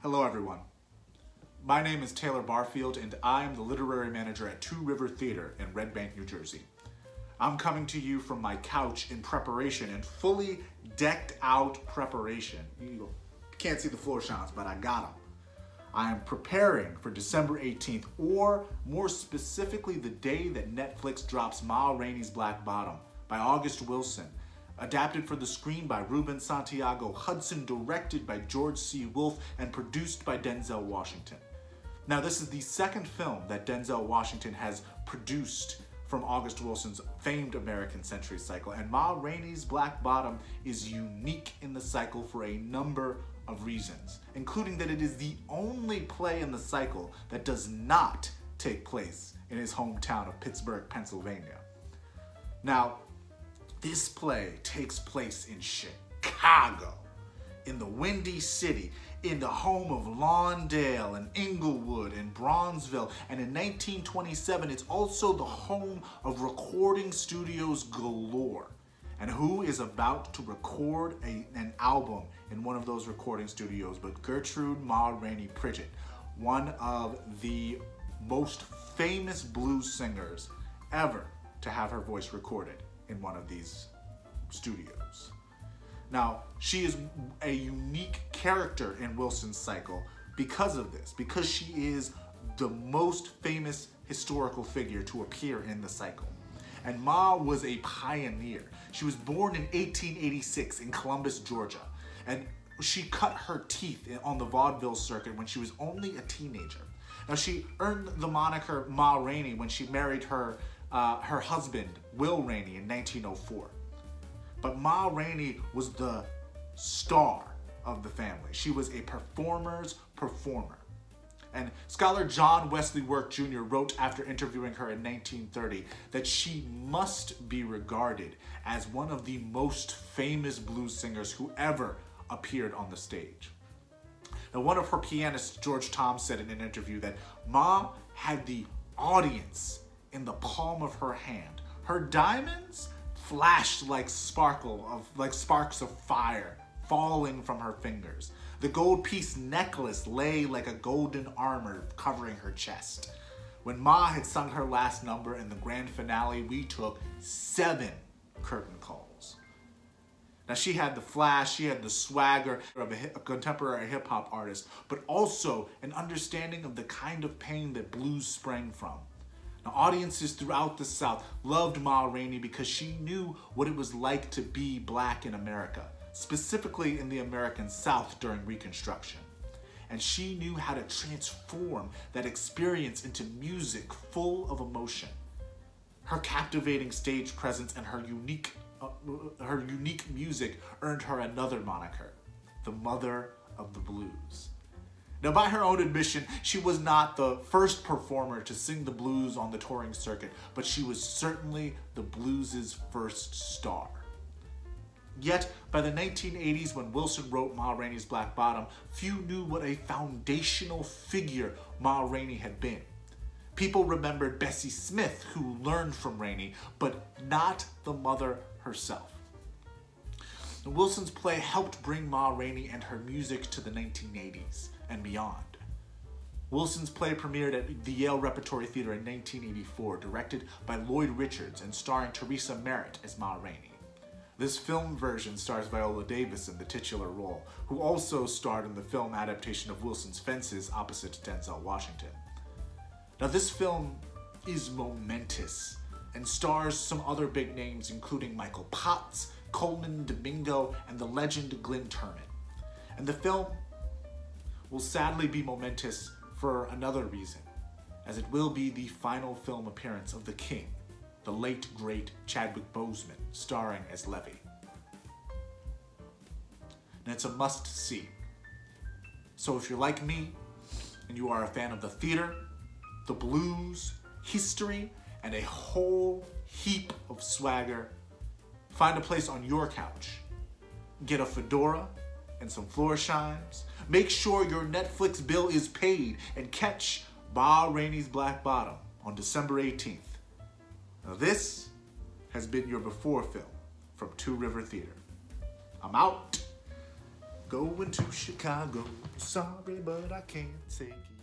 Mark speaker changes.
Speaker 1: Hello everyone. My name is Taylor Barfield and I am the Literary Manager at Two River Theater in Red Bank, New Jersey. I'm coming to you from my couch in preparation, and fully decked out preparation. You can't see the floor shines, but I got them. I am preparing for December 18th, or more specifically the day that Netflix drops Ma Rainey's Black Bottom by August Wilson, adapted for the screen by Ruben Santiago Hudson, directed by George C. Wolfe, and produced by Denzel Washington. Now, this is the second film that Denzel Washington has produced from August Wilson's famed American Century cycle, and Ma Rainey's Black Bottom is unique in the cycle for a number of reasons, including that it is the only play in the cycle that does not take place in his hometown of Pittsburgh, Pennsylvania. Now, this play takes place in Chicago, in the Windy City, in the home of Lawndale and Inglewood and Bronzeville, and in 1927 it's also the home of recording studios galore. And who is about to record an album in one of those recording studios but Gertrude Ma Rainey Pridgett, one of the most famous blues singers ever to have her voice recorded in one of these studios. Now, she is a unique character in Wilson's cycle because of this, because she is the most famous historical figure to appear in the cycle. And Ma was a pioneer. She was born in 1886 in Columbus, Georgia, and she cut her teeth on the vaudeville circuit when she was only a teenager. Now, she earned the moniker Ma Rainey when she married her husband, Will Rainey, in 1904. But Ma Rainey was the star of the family. She was a performer's performer. And scholar John Wesley Work Jr. wrote after interviewing her in 1930 that she must be regarded as one of the most famous blues singers who ever appeared on the stage. Now, one of her pianists, George Tom, said in an interview that Ma had the audience in the palm of her hand. Her diamonds flashed like sparks of fire falling from her fingers. The gold piece necklace lay like a golden armor covering her chest. When Ma had sung her last number in the grand finale, we took 7 curtain calls. Now, she had the flash, she had the swagger of a contemporary hip-hop artist, but also an understanding of the kind of pain that blues sprang from. Now, audiences throughout the South loved Ma Rainey because she knew what it was like to be black in America, specifically in the American South during Reconstruction. And she knew how to transform that experience into music full of emotion. Her captivating stage presence and her unique music earned her another moniker, the Mother of the Blues. Now, by her own admission, she was not the first performer to sing the blues on the touring circuit, but she was certainly the blues' first star. Yet, by the 1980s, when Wilson wrote Ma Rainey's Black Bottom, few knew what a foundational figure Ma Rainey had been. People remembered Bessie Smith, who learned from Rainey, but not the mother herself. Wilson's play helped bring Ma Rainey and her music to the 1980s and beyond. Wilson's play premiered at the Yale Repertory Theater in 1984, directed by Lloyd Richards and starring Teresa Merritt as Ma Rainey. This film version stars Viola Davis in the titular role, who also starred in the film adaptation of Wilson's Fences opposite Denzel Washington. Now, this film is momentous and stars some other big names, including Michael Potts, Coleman Domingo, and the legend Glyn Turman. And the film will sadly be momentous for another reason, as it will be the final film appearance of the King, the late, great Chadwick Boseman, starring as Levy. And it's a must-see. So if you're like me, and you are a fan of the theater, the blues, history, and a whole heap of swagger, find a place on your couch. Get a fedora and some floor chimes. Make sure your Netflix bill is paid and catch Ma Rainey's Black Bottom on December 18th. Now, this has been your before film from Two River Theater. I'm out. Going to Chicago. Sorry, but I can't take you.